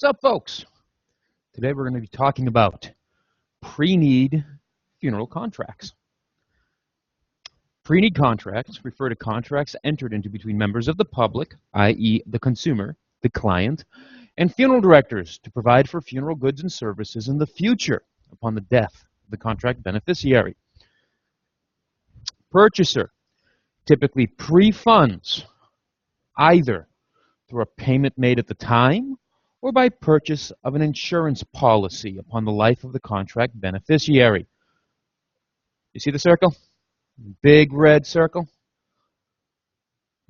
What's up, folks? Today we're going to be talking about pre-need funeral contracts. Pre-need contracts refer to contracts entered into between members of the public, i.e. the consumer, the client, and funeral directors to provide for funeral goods and services in the future upon the death of the contract beneficiary. Purchaser typically pre-funds either through a payment made at the time or by purchase of an insurance policy upon the life of the contract beneficiary. You see the circle? Big red circle.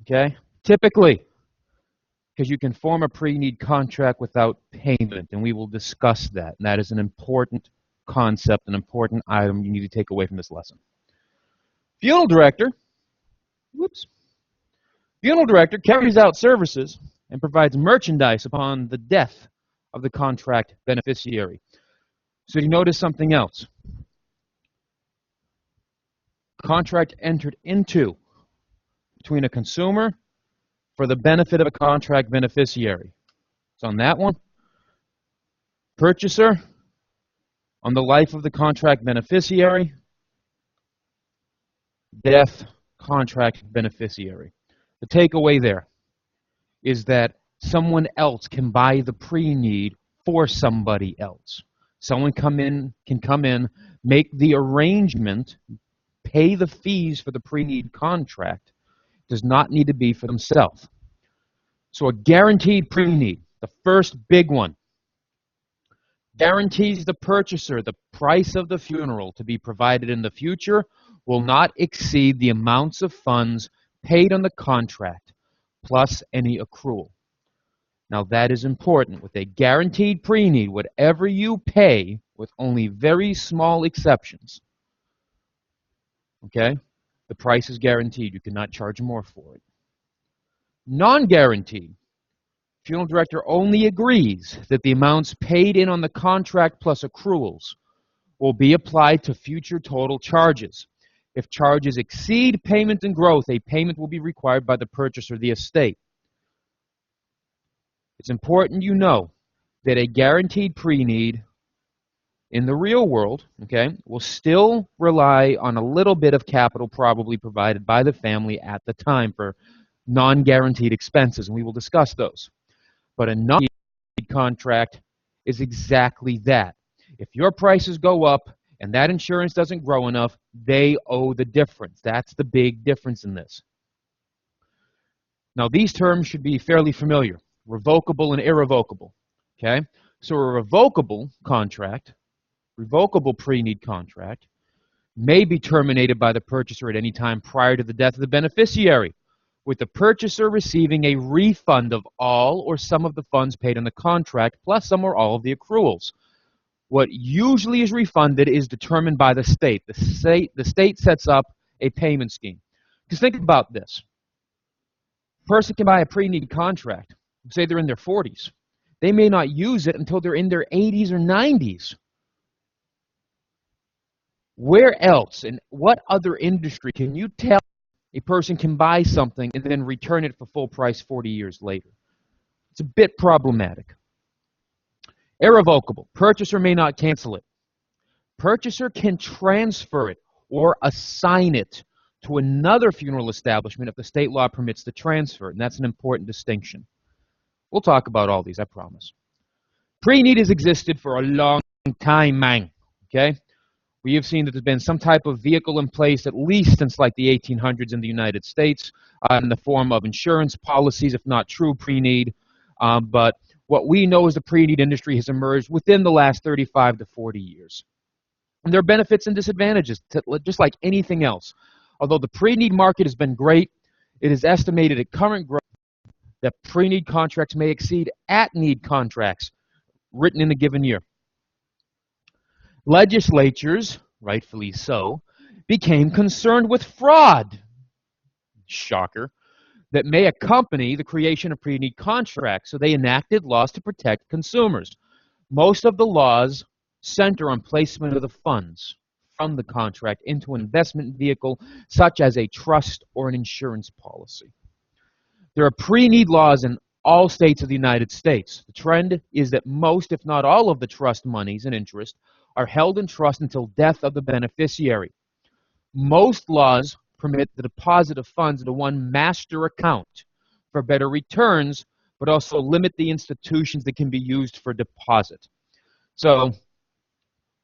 Okay? Typically, because you can form a pre-need contract without payment, and we will discuss that. And that is an important concept, an important item you need to take away from this lesson. Funeral director carries out services and provides merchandise upon the death of the contract beneficiary. So you notice something else. Contract entered into between a consumer for the benefit of a contract beneficiary. So on that one, purchaser on the life of the contract beneficiary, death, contract beneficiary. The takeaway there is that someone else can buy the pre-need for somebody else. Someone can come in, make the arrangement, pay the fees for the pre-need contract. Does not need to be for themselves. So a guaranteed pre-need, the first big one, guarantees the purchaser the price of the funeral to be provided in the future will not exceed the amounts of funds paid on the contract, plus any accrual. Now that is important. With a guaranteed pre-need, whatever you pay, with only very small exceptions, okay, the price is guaranteed. You cannot charge more for it. Non-guaranteed, funeral director only agrees that the amounts paid in on the contract plus accruals will be applied to future total charges. If charges exceed payment and growth, a payment will be required by the purchaser of the estate. It's important you know that a guaranteed pre-need in the real world, okay, will still rely on a little bit of capital probably provided by the family at the time for non-guaranteed expenses, and we will discuss those. But a non-guaranteed contract is exactly that. If your prices go up and that insurance doesn't grow enough, they owe the difference. That's the big difference in this. Now, these terms should be fairly familiar. Revocable and irrevocable. Okay? So a revocable contract, revocable pre-need contract, may be terminated by the purchaser at any time prior to the death of the beneficiary, with the purchaser receiving a refund of all or some of the funds paid on the contract, plus some or all of the accruals. What usually is refunded is determined by the state. The state sets up a payment scheme. Because think about this. A person can buy a pre-need contract. Say they're in their 40s. They may not use it until they're in their 80s or 90s. Where else, in what other industry can you tell a person can buy something and then return it for full price 40 years later? It's a bit problematic. Irrevocable. Purchaser may not cancel it. Purchaser can transfer it or assign it to another funeral establishment if the state law permits the transfer, and that's an important distinction. We'll talk about all these, I promise. Pre-need has existed for a long time, man. Okay? We have seen that there's been some type of vehicle in place at least since like the 1800s in the United States in the form of insurance policies, if not true pre-need. But what we know is the pre-need industry has emerged within the last 35 to 40 years. And there are benefits and disadvantages, just like anything else. Although the pre-need market has been great, it is estimated at current growth that pre-need contracts may exceed at-need contracts written in a given year. Legislatures, rightfully so, became concerned with fraud, shocker, that may accompany the creation of pre-need contracts, so they enacted laws to protect consumers. Most of the laws center on placement of the funds from the contract into an investment vehicle such as a trust or an insurance policy. There are pre-need laws in all states of the United States. The trend is that most, if not all, of the trust monies and interest are held in trust until death of the beneficiary. Most laws permit the deposit of funds into one master account for better returns, but also limit the institutions that can be used for deposit. So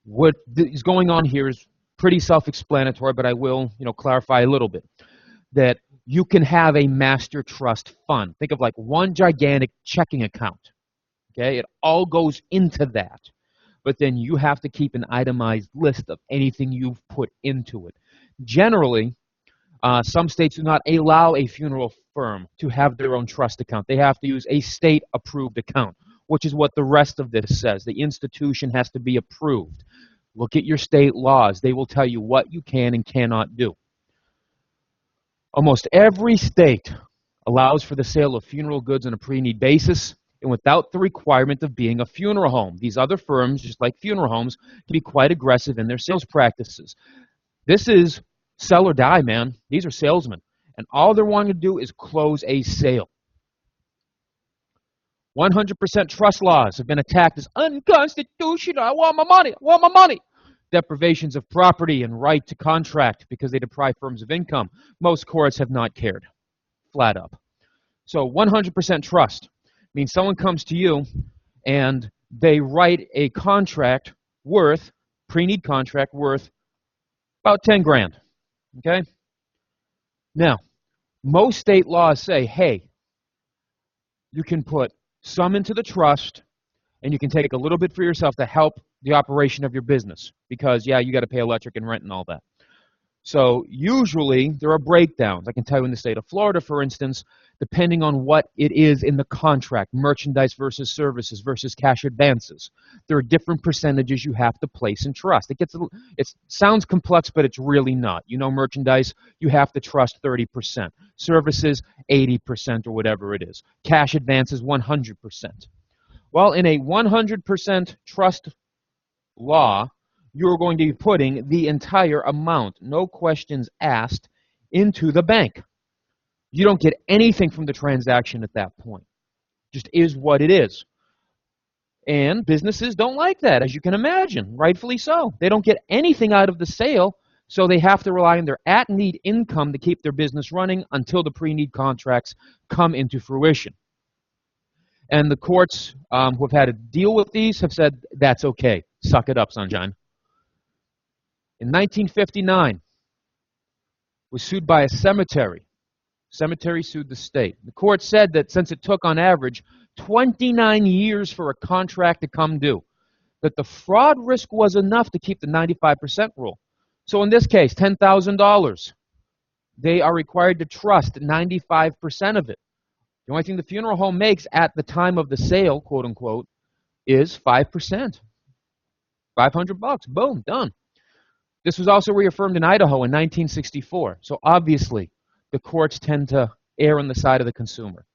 what is going on here is pretty self-explanatory, but I will, clarify a little bit. That you can have a master trust fund. Think of like one gigantic checking account. Okay, it all goes into that. But then you have to keep an itemized list of anything you've put into it. Generally, some states do not allow a funeral firm to have their own trust account. They have to use a state-approved account, which is what the rest of this says. The institution has to be approved. Look at your state laws. They will tell you what you can and cannot do. Almost every state allows for the sale of funeral goods on a pre-need basis and without the requirement of being a funeral home. These other firms, just like funeral homes, can be quite aggressive in their sales practices. This is sell or die, man. These are salesmen. And all they're wanting to do is close a sale. 100% trust laws have been attacked as unconstitutional. I want my money. I want my money. Deprivations of property and right to contract because they deprive firms of income. Most courts have not cared. Flat up. So 100% trust means someone comes to you and they write a contract worth, pre-need contract worth about 10 grand. Okay? Now, most state laws say, hey, you can put some into the trust and you can take a little bit for yourself to help the operation of your business because, yeah, you got to pay electric and rent and all that. So usually there are breakdowns. I can tell you in the state of Florida, for instance, depending on what it is in the contract, merchandise versus services versus cash advances, there are different percentages you have to place in trust. It sounds complex, but it's really not. Merchandise, you have to trust 30%. Services, 80% or whatever it is. Cash advances, 100%. Well, in a 100% trust law, you're going to be putting the entire amount, no questions asked, into the bank. You don't get anything from the transaction at that point. Just is what it is. And businesses don't like that, as you can imagine, rightfully so. They don't get anything out of the sale, so they have to rely on their at-need income to keep their business running until the pre-need contracts come into fruition. And the courts who have had to deal with these have said, that's okay. Suck it up, sunshine. In 1959, was sued by a cemetery. Cemetery sued the state. The court said that since it took, on average, 29 years for a contract to come due, that the fraud risk was enough to keep the 95% rule. So in this case, $10,000, they are required to trust 95% of it. The only thing the funeral home makes at the time of the sale, quote unquote, is 5%. $500. Boom, done. This was also reaffirmed in Idaho in 1964. So obviously, the courts tend to err on the side of the consumer.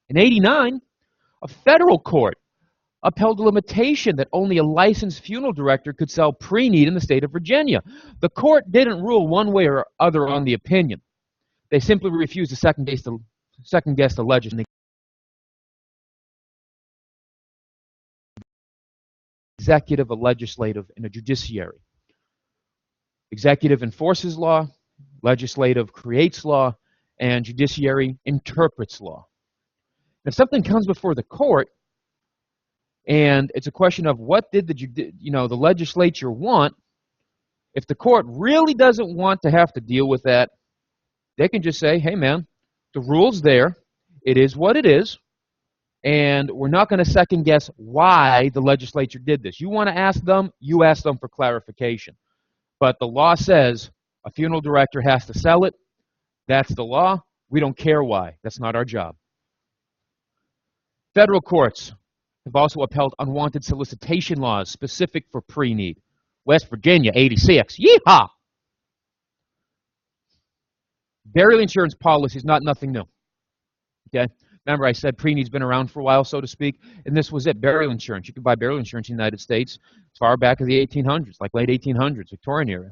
In '89, a federal court upheld a limitation that only a licensed funeral director could sell pre-need in the state of Virginia. The court didn't rule one way or other on the opinion. They simply refused to second-guess the legislation. Executive, a legislative, and a judiciary. Executive enforces law, legislative creates law, and judiciary interprets law. If something comes before the court, and it's a question of what did the legislature want, if the court really doesn't want to have to deal with that, they can just say, hey man, the rule's there, it is what it is, and we're not going to second guess why the legislature did this. You want to ask them, you ask them for clarification. But the law says a funeral director has to sell it. That's the law. We don't care why. That's not our job. Federal courts have also upheld unwanted solicitation laws specific for pre-need. West Virginia, 86. Yeehaw! Burial insurance policy is nothing new. Okay? Remember, I said pre-need's been around for a while, so to speak, and this was it, burial insurance. You could buy burial insurance in the United States as far back as the 1800s, like late 1800s, Victorian era.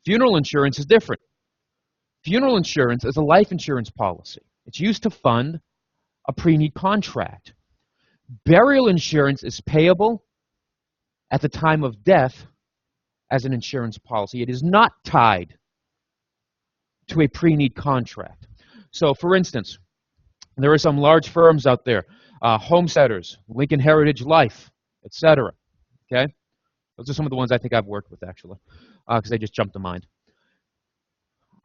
Funeral insurance is different. Funeral insurance is a life insurance policy. It's used to fund a pre-need contract. Burial insurance is payable at the time of death as an insurance policy. It is not tied to a pre-need contract. So, for instance, there are some large firms out there, Homesteaders, Lincoln Heritage Life, etc. Okay? Those are some of the ones I think I've worked with, actually, because they just jumped to mind.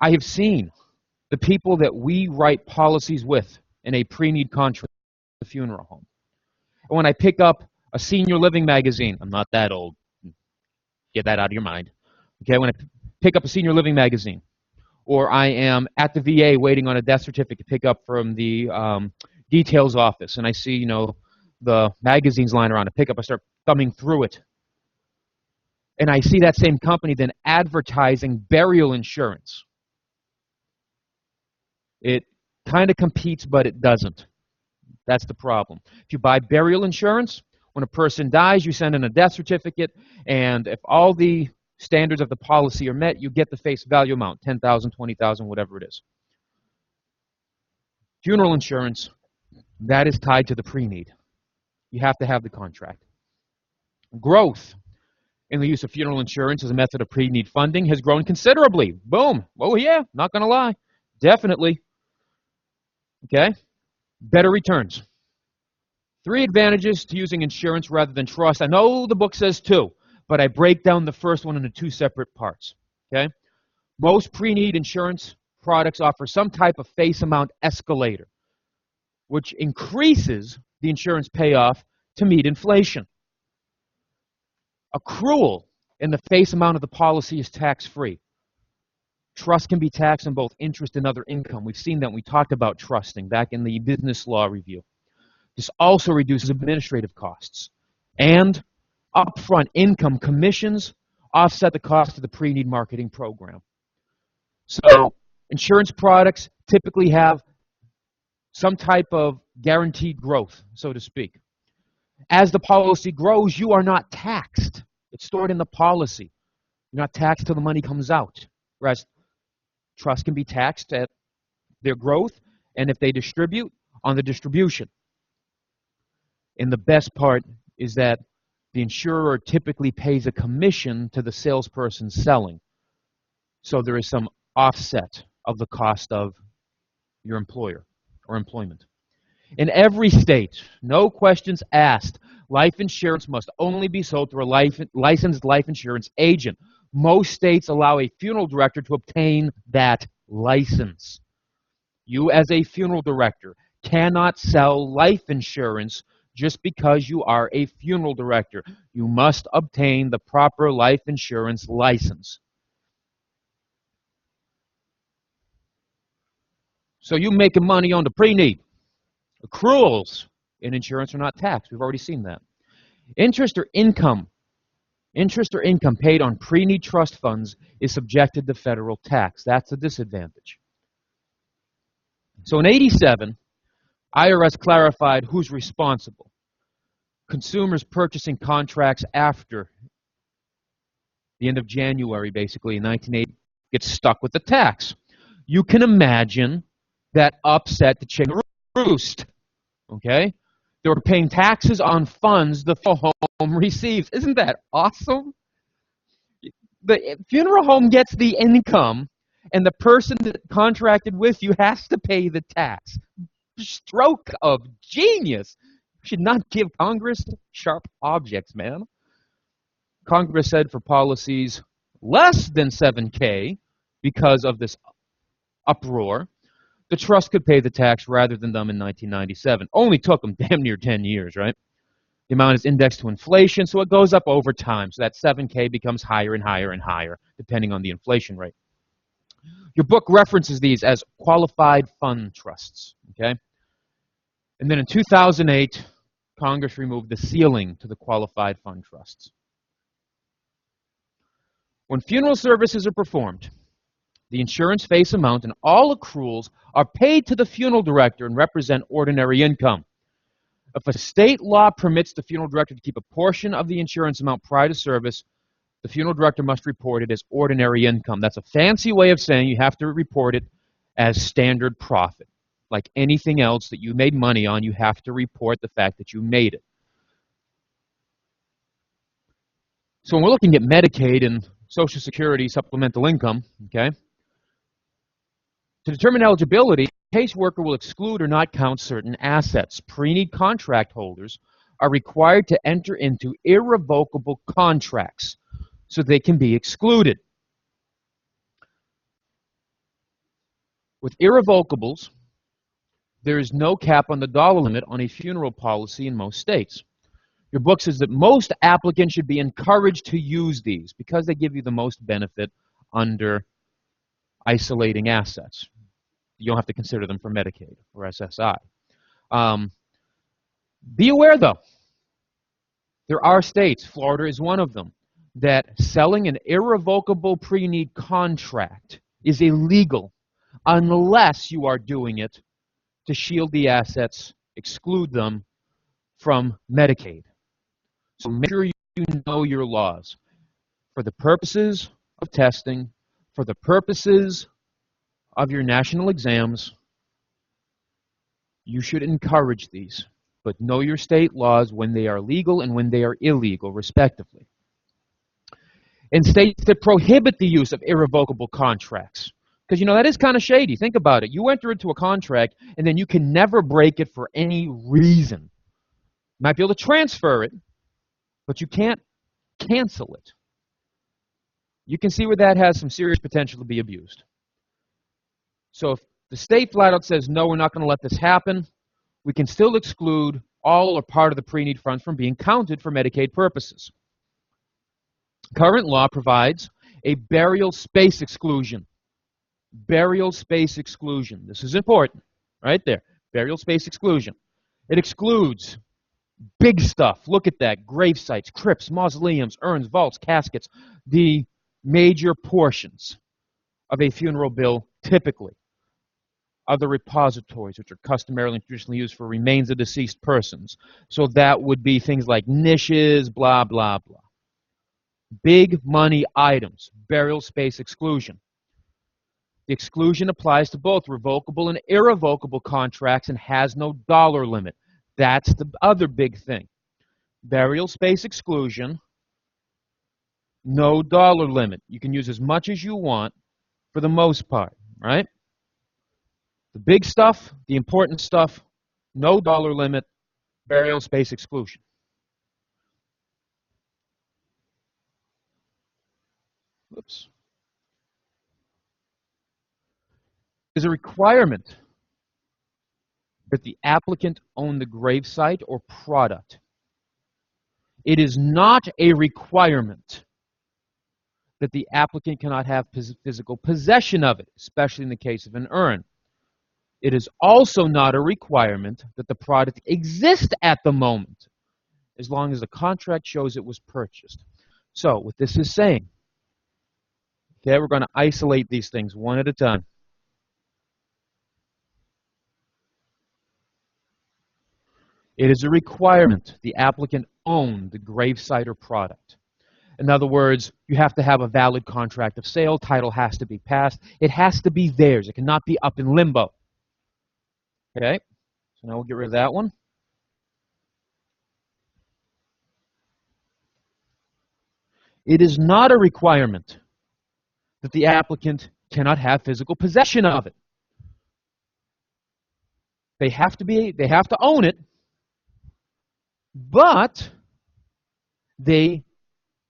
I have seen the people that we write policies with in a pre-need contract at the funeral home. And when I pick up a senior living magazine, I'm not that old, get that out of your mind. Okay, when I pick up a senior living magazine, or I am at the VA waiting on a death certificate to pick up from the details office, and I see, you know, the magazines lying around, I pick up, I start thumbing through it, and I see that same company then advertising burial insurance. It kind of competes, but it doesn't. That's the problem. If you buy burial insurance, when a person dies, you send in a death certificate, and if all the standards of the policy are met, you get the face value amount, $10,000, $20,000, whatever it is. Funeral insurance, that is tied to the pre-need. You have to have the contract. Growth in the use of funeral insurance as a method of pre-need funding has grown considerably. Boom. Oh yeah, not going to lie. Definitely. Okay. Better returns. 3 advantages to using insurance rather than trust. I know the book says 2, but I break down the first one into 2 separate parts. Okay? Most pre-need insurance products offer some type of face amount escalator, which increases the insurance payoff to meet inflation. Accrual in the face amount of the policy is tax-free. Trust can be taxed on both interest and other income. We've seen that when we talked about trusting back in the business law review. This also reduces administrative costs. And upfront income commissions offset the cost of the pre-need marketing program. So insurance products typically have some type of guaranteed growth, so to speak. As the policy grows, you are not taxed. It's stored in the policy. You're not taxed till the money comes out. Whereas trust can be taxed at their growth, and if they distribute, on the distribution. And the best part is that the insurer typically pays a commission to the salesperson selling. So there is some offset of the cost of your employer or employment. In every state, no questions asked, life insurance must only be sold through a licensed life insurance agent. Most states allow a funeral director to obtain that license. You, as a funeral director, cannot sell life insurance just because you are a funeral director. You must obtain the proper life insurance license. So you're making money on the pre-need. Accruals in insurance are not taxed. We've already seen that. Interest or income paid on pre-need trust funds is subjected to federal tax. That's a disadvantage. So in '87, IRS clarified who's responsible. Consumers purchasing contracts after the end of January, basically, in 1980, get stuck with the tax. You can imagine that upset the chicken roost. Okay? They were paying taxes on funds the funeral home receives. Isn't that awesome? The funeral home gets the income, and the person that contracted with you has to pay the tax. Stroke of genius. Should not give Congress sharp objects, man. Congress said for policies less than $7K, because of this uproar, the trust could pay the tax rather than them in 1997. Only took them damn near 10 years, right? The amount is indexed to inflation, so it goes up over time. So that $7K becomes higher and higher and higher, depending on the inflation rate. Your book references these as qualified fund trusts, okay? And then in 2008, Congress removed the ceiling to the qualified fund trusts. When funeral services are performed, the insurance face amount and all accruals are paid to the funeral director and represent ordinary income. If a state law permits the funeral director to keep a portion of the insurance amount prior to service, the funeral director must report it as ordinary income. That's a fancy way of saying you have to report it as standard profit, like anything else that you made money on, you have to report the fact that you made it. So when we're looking at Medicaid and Social Security supplemental income, okay, to determine eligibility, the caseworker will exclude or not count certain assets. Pre-need contract holders are required to enter into irrevocable contracts so they can be excluded. With irrevocables, there is no cap on the dollar limit on a funeral policy in most states. Your book says that most applicants should be encouraged to use these because they give you the most benefit under isolating assets. You don't have to consider them for Medicaid or SSI. Be aware, though, there are states, Florida is one of them, that selling an irrevocable pre-need contract is illegal unless you are doing it to shield the assets, exclude them from Medicaid. So make sure you know your laws. For the purposes of testing, for the purposes of your national exams, you should encourage these. But know your state laws when they are legal and when they are illegal, respectively. In states that prohibit the use of irrevocable contracts, because, you know, that is kind of shady. Think about it. You enter into a contract, and then you can never break it for any reason. You might be able to transfer it, but you can't cancel it. You can see where that has some serious potential to be abused. So if the state flat out says, no, we're not going to let this happen, we can still exclude all or part of the pre-need funds from being counted for Medicaid purposes. Current law provides a burial space exclusion. Burial space exclusion. This is important, right there. Burial space exclusion. It excludes big stuff. Look at that. Grave sites, crypts, mausoleums, urns, vaults, caskets. The major portions of a funeral bill, typically. Other repositories, which are customarily and traditionally used for remains of deceased persons. So that would be things like niches, blah, blah, blah. Big money items. Burial space exclusion. The exclusion applies to both revocable and irrevocable contracts and has no dollar limit. That's the other big thing. Burial space exclusion, no dollar limit. You can use as much as you want for the most part, right? The big stuff, the important stuff, no dollar limit, burial space exclusion. Whoops. There's a requirement that the applicant own the gravesite or product. It is not a requirement that the applicant cannot have physical possession of it, especially in the case of an urn. It is also not a requirement that the product exist at the moment, as long as the contract shows it was purchased. So, what this is saying, okay, we're going to isolate these things one at a time. It is a requirement the applicant own the gravesite or product. In other words, you have to have a valid contract of sale. Title has to be passed. It has to be theirs. It cannot be up in limbo. Okay, so now we'll get rid of that one. It is not a requirement that the applicant cannot have physical possession of it. They have to own it, but they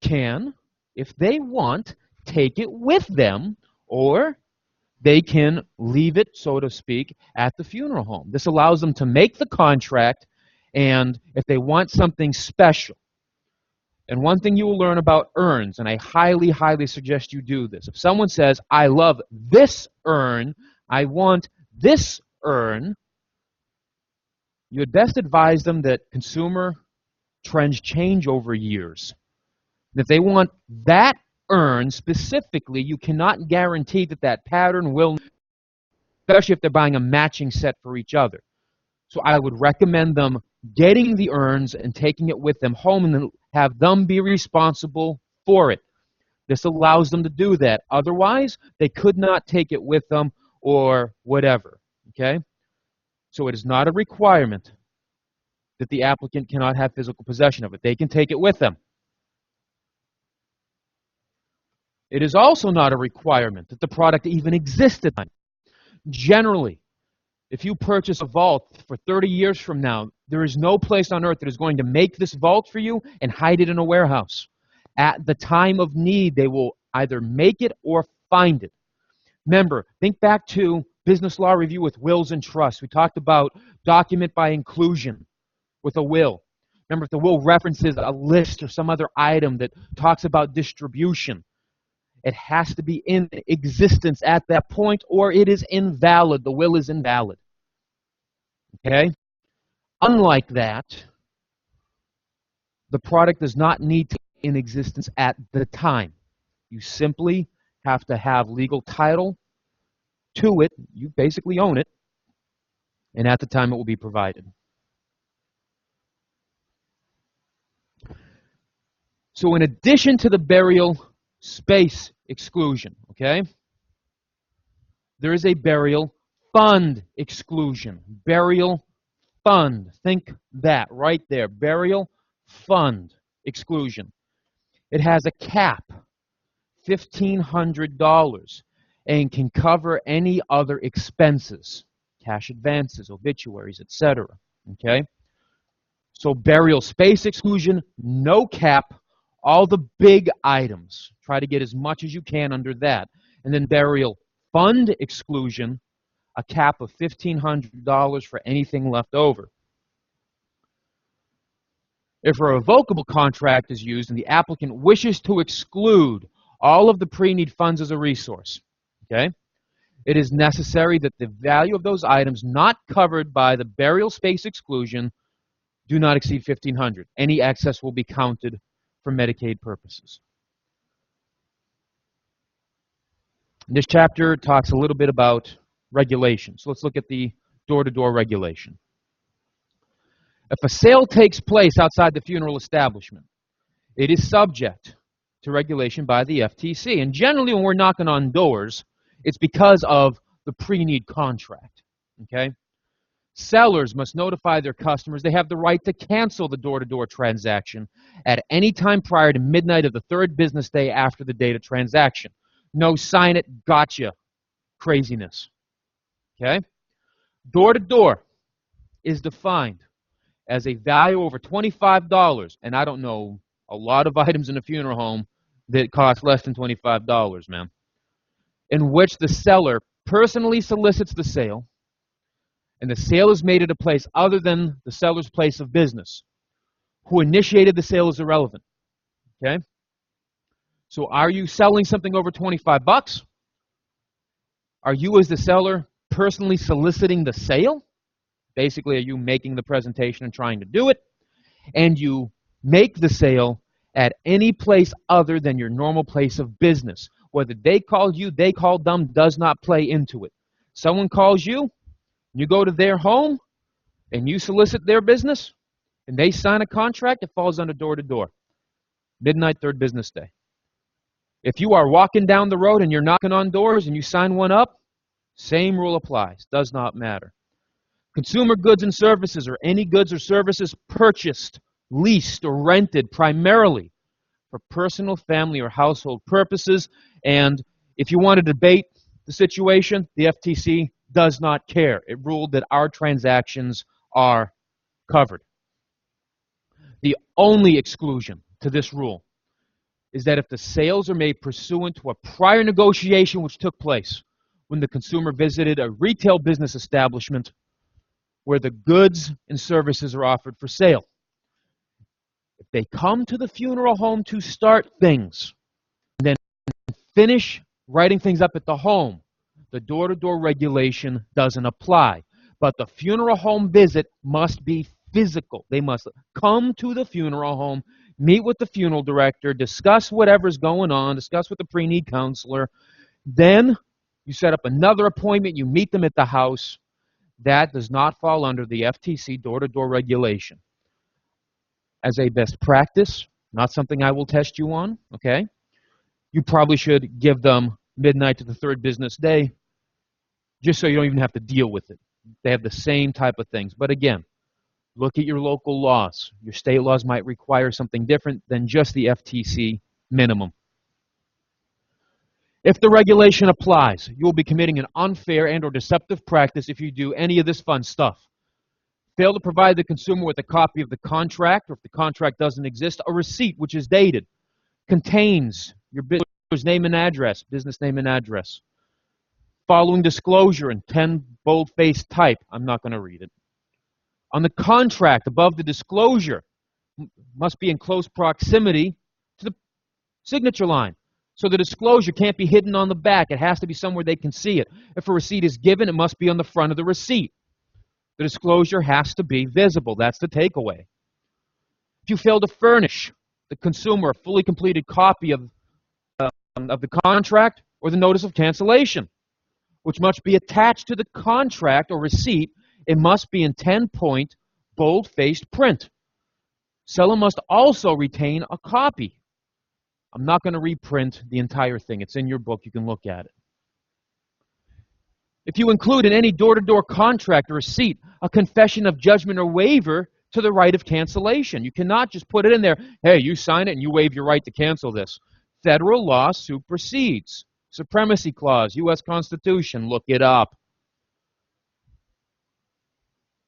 can, if they want, take it with them, or they can leave it, so to speak, at the funeral home. This allows them to make the contract, and if they want something special. And one thing you will learn about urns, and I highly, highly suggest you do this. If someone says, I love this urn, I want this urn, you had best advise them that consumer trends change over years. And if they want that urn specifically, you cannot guarantee that that pattern will, especially if they're buying a matching set for each other. So I would recommend them getting the urns and taking it with them home and then have them be responsible for it. This allows them to do that. Otherwise, they could not take it with them or whatever. Okay? So it is not a requirement that the applicant cannot have physical possession of it. They can take it with them. It is also not a requirement that the product even existed. Generally, if you purchase a vault for 30 years from now, there is no place on earth that is going to make this vault for you and hide it in a warehouse. At the time of need, they will either make it or find it. Remember, think back to business law review with wills and trusts. We talked about document by inclusion with a will. Remember, if the will references a list or some other item that talks about distribution, it has to be in existence at that point or it is invalid. The will is invalid. Okay? Unlike that, the product does not need to be in existence at the time. You simply have to have legal title to it. You basically own it. And at the time it will be provided. So in addition to the burial space exclusion, okay, there is a burial fund exclusion. Burial fund. Think that right there. Burial fund exclusion. It has a cap, $1,500, and can cover any other expenses, cash advances, obituaries, etc. Okay? So burial space exclusion, no cap, all the big items. Try to get as much as you can under that. And then burial fund exclusion, a cap of $1,500 for anything left over. If a revocable contract is used and the applicant wishes to exclude all of the pre-need funds as a resource, okay, it is necessary that the value of those items not covered by the burial space exclusion do not exceed $1,500. Any excess will be counted for Medicaid purposes. This chapter talks a little bit about regulation. So let's look at the door-to-door regulation. If a sale takes place outside the funeral establishment, it is subject to regulation by the FTC. And generally when we're knocking on doors, it's because of the pre-need contract. Okay? Sellers must notify their customers they have the right to cancel the door-to-door transaction at any time prior to midnight of the third business day after the date of transaction. No sign it, gotcha craziness. Okay? Door-to-door is defined as a value over $25, and I don't know a lot of items in a funeral home that cost less than $25, man, in which the seller personally solicits the sale, and the sale is made at a place other than the seller's place of business. Who initiated the sale is irrelevant. Okay? So are you selling something over 25 bucks? Are you as the seller personally soliciting the sale? Basically, are you making the presentation and trying to do it? And you make the sale at any place other than your normal place of business. Whether they called you, they called them, does not play into it. Someone calls you, you go to their home, and you solicit their business, and they sign a contract, it falls under door-to-door. Midnight, third business day. If you are walking down the road and you're knocking on doors and you sign one up, same rule applies. Does not matter. Consumer goods and services, or any goods or services purchased, leased, or rented primarily for personal, family, or household purposes. And if you want to debate the situation, the FTC does not care. It ruled that our transactions are covered. The only exclusion to this rule is that if the sales are made pursuant to a prior negotiation which took place when the consumer visited a retail business establishment where the goods and services are offered for sale. If they come to the funeral home to start things, and then finish writing things up at the home, the door-to-door regulation doesn't apply. But the funeral home visit must be physical. They must come to the funeral home, meet with the funeral director, discuss whatever's going on, discuss with the pre-need counselor. Then you set up another appointment, you meet them at the house. That does not fall under the FTC door-to-door regulation. As a best practice, not something I will test you on, okay? You probably should give them midnight to the third business day just so you don't even have to deal with it. They have the same type of things. But again, look at your local laws. Your state laws might require something different than just the FTC minimum. If the regulation applies, you will be committing an unfair and or deceptive practice if you do any of this fun stuff. Fail to provide the consumer with a copy of the contract, or if the contract doesn't exist, a receipt which is dated, contains your business name and address, following disclosure in 10 bold-faced type. I'm not going to read it. On the contract, above the disclosure, must be in close proximity to the signature line. So the disclosure can't be hidden on the back. It has to be somewhere they can see it. If a receipt is given, it must be on the front of the receipt. The disclosure has to be visible. That's the takeaway. If you fail to furnish the consumer a fully completed copy of the contract or the notice of cancellation, which must be attached to the contract or receipt, it must be in 10-point, bold-faced print. Seller must also retain a copy. I'm not going to reprint the entire thing. It's in your book. You can look at it. If you include in any door-to-door contract or receipt a confession of judgment or waiver to the right of cancellation, you cannot just put it in there, hey, you sign it and you waive your right to cancel this. Federal law supersedes. Supremacy Clause, U.S. Constitution, look it up.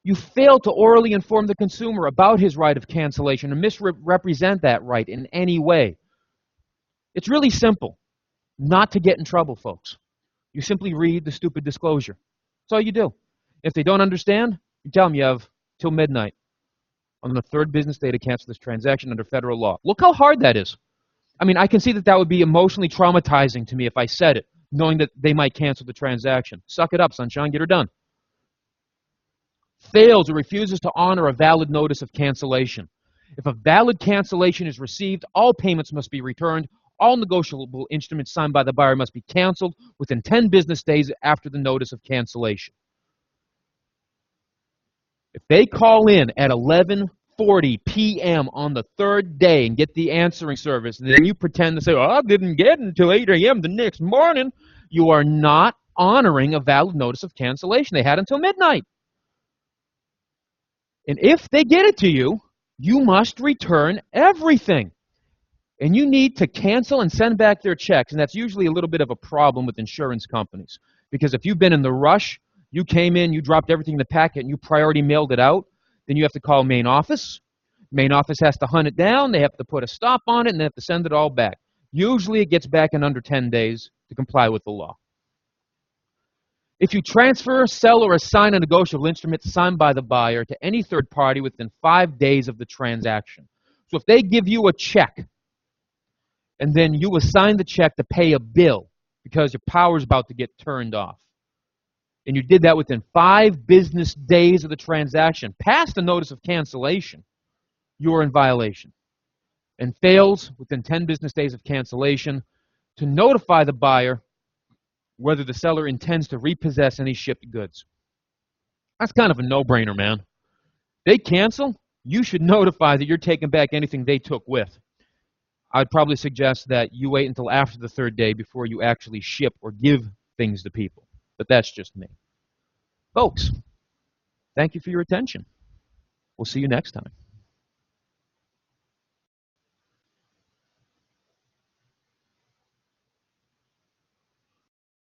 You fail to orally inform the consumer about his right of cancellation and misrepresent that right in any way. It's really simple not to get in trouble, folks. You simply read the stupid disclosure. That's all you do. If they don't understand, you tell them you have till midnight on the 3rd business day to cancel this transaction under federal law. Look how hard that is. I mean, I can see that that would be emotionally traumatizing to me if I said it, knowing that they might cancel the transaction. Suck it up, sunshine, get her done. Fails or refuses to honor a valid notice of cancellation. If a valid cancellation is received, all payments must be returned. All negotiable instruments signed by the buyer must be canceled within 10 business days after the notice of cancellation. If they call in at 11:40 p.m. on the 3rd day and get the answering service, and then you pretend to say, oh, I didn't get it until 8 a.m. the next morning, you are not honoring a valid notice of cancellation. They had until midnight. And if they get it to you, you must return everything. And you need to cancel and send back their checks. And that's usually a little bit of a problem with insurance companies. Because if you've been in the rush, you came in, you dropped everything in the packet, and you priority mailed it out, then you have to call main office. Main office has to hunt it down. They have to put a stop on it, and they have to send it all back. Usually it gets back in under 10 days to comply with the law. If you transfer, sell, or assign a negotiable instrument signed by the buyer to any third party within 5 days of the transaction. So if they give you a check, and then you assign the check to pay a bill because your power is about to get turned off, and you did that within 5 business days of the transaction, past the notice of cancellation, you are in violation. And fails within 10 business days of cancellation to notify the buyer whether the seller intends to repossess any shipped goods. That's kind of a no-brainer, man. They cancel, you should notify that you're taking back anything they took with. I'd probably suggest that you wait until after the 3rd day before you actually ship or give things to people. But that's just me. Folks, thank you for your attention. We'll see you next time.